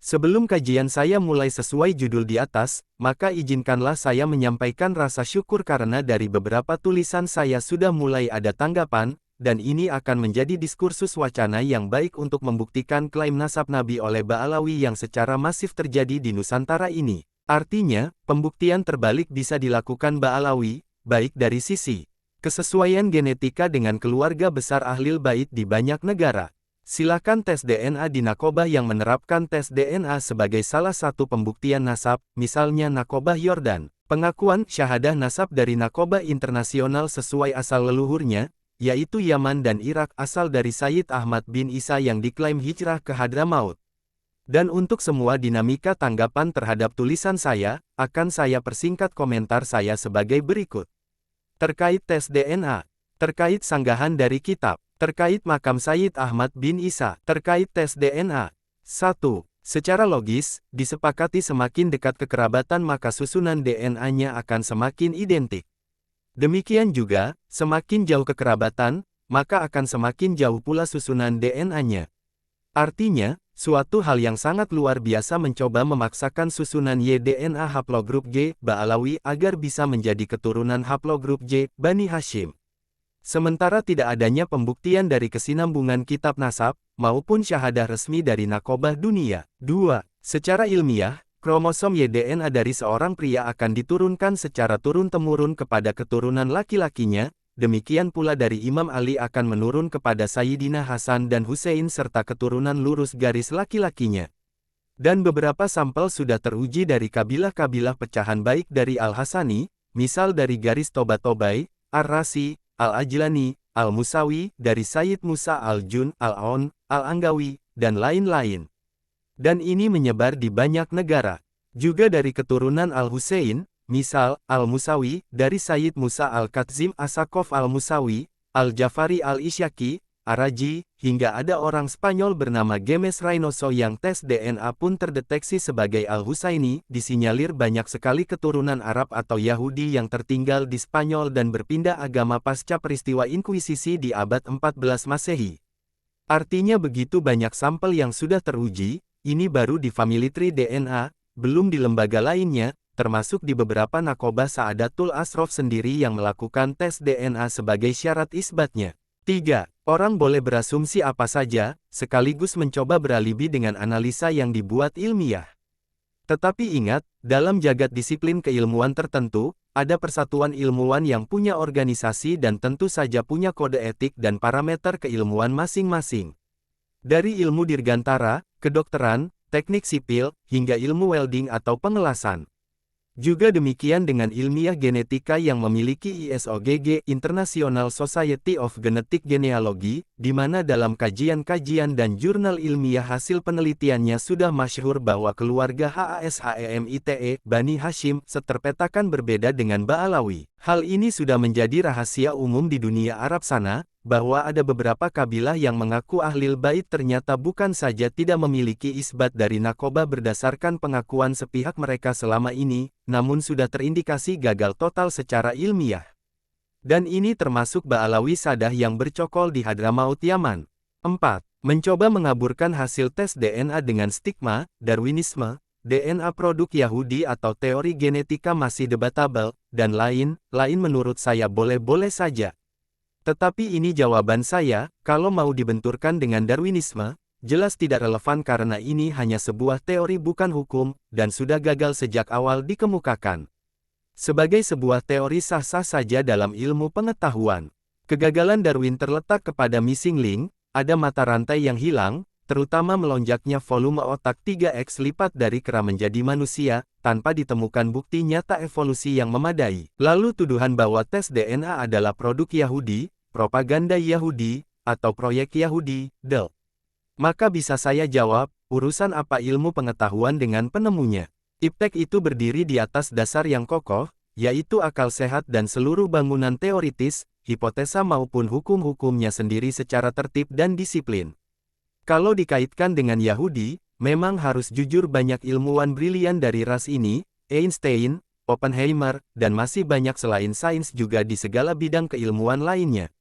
Sebelum kajian saya mulai sesuai judul di atas, maka izinkanlah saya menyampaikan rasa syukur karena dari beberapa tulisan saya sudah mulai ada tanggapan, dan ini akan menjadi diskursus wacana yang baik untuk membuktikan klaim nasab Nabi oleh Ba'alawi yang secara masif terjadi di Nusantara ini. Artinya, pembuktian terbalik bisa dilakukan Ba'alawi, baik dari sisi kesesuaian genetika dengan keluarga besar Ahlil Bait di banyak negara. Silakan tes DNA di Nakobah yang menerapkan tes DNA sebagai salah satu pembuktian nasab, misalnya Nakobah Yordan. Pengakuan syahadah nasab dari Nakobah internasional sesuai asal leluhurnya, yaitu Yaman dan Irak asal dari Sayyid Ahmad bin Isa yang diklaim hijrah ke Hadramaut. Dan untuk semua dinamika tanggapan terhadap tulisan saya, akan saya persingkat komentar saya sebagai berikut. Terkait tes DNA, terkait sanggahan dari kitab, terkait makam Sayyid Ahmad bin Isa, terkait tes DNA. 1. Secara logis, disepakati semakin dekat kekerabatan maka susunan DNA-nya akan semakin identik. Demikian juga, semakin jauh kekerabatan, maka akan semakin jauh pula susunan DNA-nya. Artinya, suatu hal yang sangat luar biasa mencoba memaksakan susunan Y-DNA haplogrup G, Ba'alawi agar bisa menjadi keturunan haplogrup J, Bani Hashim. Sementara tidak adanya pembuktian dari kesinambungan kitab nasab, maupun syahadah resmi dari Nakobah dunia. 2. Secara ilmiah, kromosom Y-DNA dari seorang pria akan diturunkan secara turun-temurun kepada keturunan laki-lakinya, demikian pula dari Imam Ali akan menurun kepada Sayyidina Hasan dan Hussein serta keturunan lurus garis laki-lakinya. Dan beberapa sampel sudah teruji dari kabilah-kabilah pecahan baik dari Al-Hasani, misal dari garis Toba-Tobai, Ar-Rasi, Al-Ajlani, Al-Musawi, dari Sayyid Musa Al-Jun, Al-Aun, Al-Anggawi, dan lain-lain. Dan ini menyebar di banyak negara. Juga dari keturunan Al-Husain, misal, Al-Musawi, dari Sayyid Musa Al-Katzim Asakov Al-Musawi, Al-Jafari Al-Isyaki, Araji, hingga ada orang Spanyol bernama Gemes Reynoso yang tes DNA pun terdeteksi sebagai Al-Husaini, disinyalir banyak sekali keturunan Arab atau Yahudi yang tertinggal di Spanyol dan berpindah agama pasca peristiwa Inkuisisi di abad 14 Masehi. Artinya begitu banyak sampel yang sudah teruji, ini baru di Family Tree DNA, belum di lembaga lainnya, termasuk di beberapa Nakobah Saadatul Asrof sendiri yang melakukan tes DNA sebagai syarat isbatnya. 3. Orang boleh berasumsi apa saja, sekaligus mencoba beralibi dengan analisa yang dibuat ilmiah. Tetapi ingat, dalam jagat disiplin keilmuan tertentu, ada persatuan ilmuwan yang punya organisasi dan tentu saja punya kode etik dan parameter keilmuan masing-masing. Dari ilmu dirgantara, kedokteran, teknik sipil, hingga ilmu welding atau pengelasan. Juga demikian dengan ilmiah genetika yang memiliki ISOGG International Society of Genetic Genealogy, di mana dalam kajian-kajian dan jurnal ilmiah hasil penelitiannya sudah masyhur bahwa keluarga HASHEMITE, Bani Hashim, seterpetakan berbeda dengan Ba'alawi. Hal ini sudah menjadi rahasia umum di dunia Arab sana, bahwa ada beberapa kabilah yang mengaku Ahlil Bait ternyata bukan saja tidak memiliki isbat dari Nakobah berdasarkan pengakuan sepihak mereka selama ini, namun sudah terindikasi gagal total secara ilmiah. Dan ini termasuk Ba'alawi Sadah yang bercokol di Hadramaut Yaman. 4. Mencoba mengaburkan hasil tes DNA dengan stigma, Darwinisme, DNA produk Yahudi atau teori genetika masih debatable, dan lain menurut saya boleh-boleh saja. Tetapi ini jawaban saya, kalau mau dibenturkan dengan Darwinisme, jelas tidak relevan karena ini hanya sebuah teori bukan hukum, dan sudah gagal sejak awal dikemukakan. Sebagai sebuah teori sah-sah saja dalam ilmu pengetahuan. Kegagalan Darwin terletak kepada missing link, ada mata rantai yang hilang, terutama melonjaknya volume otak 3x lipat dari kera menjadi manusia, tanpa ditemukan bukti nyata evolusi yang memadai. Lalu tuduhan bahwa tes DNA adalah produk Yahudi, propaganda Yahudi, atau proyek Yahudi, DEL. Maka bisa saya jawab, urusan apa ilmu pengetahuan dengan penemunya? Iptek itu berdiri di atas dasar yang kokoh, yaitu akal sehat dan seluruh bangunan teoritis, hipotesa maupun hukum-hukumnya sendiri secara tertib dan disiplin. Kalau dikaitkan dengan Yahudi, memang harus jujur banyak ilmuwan brilian dari ras ini, Einstein, Oppenheimer, dan masih banyak selain sains juga di segala bidang keilmuan lainnya.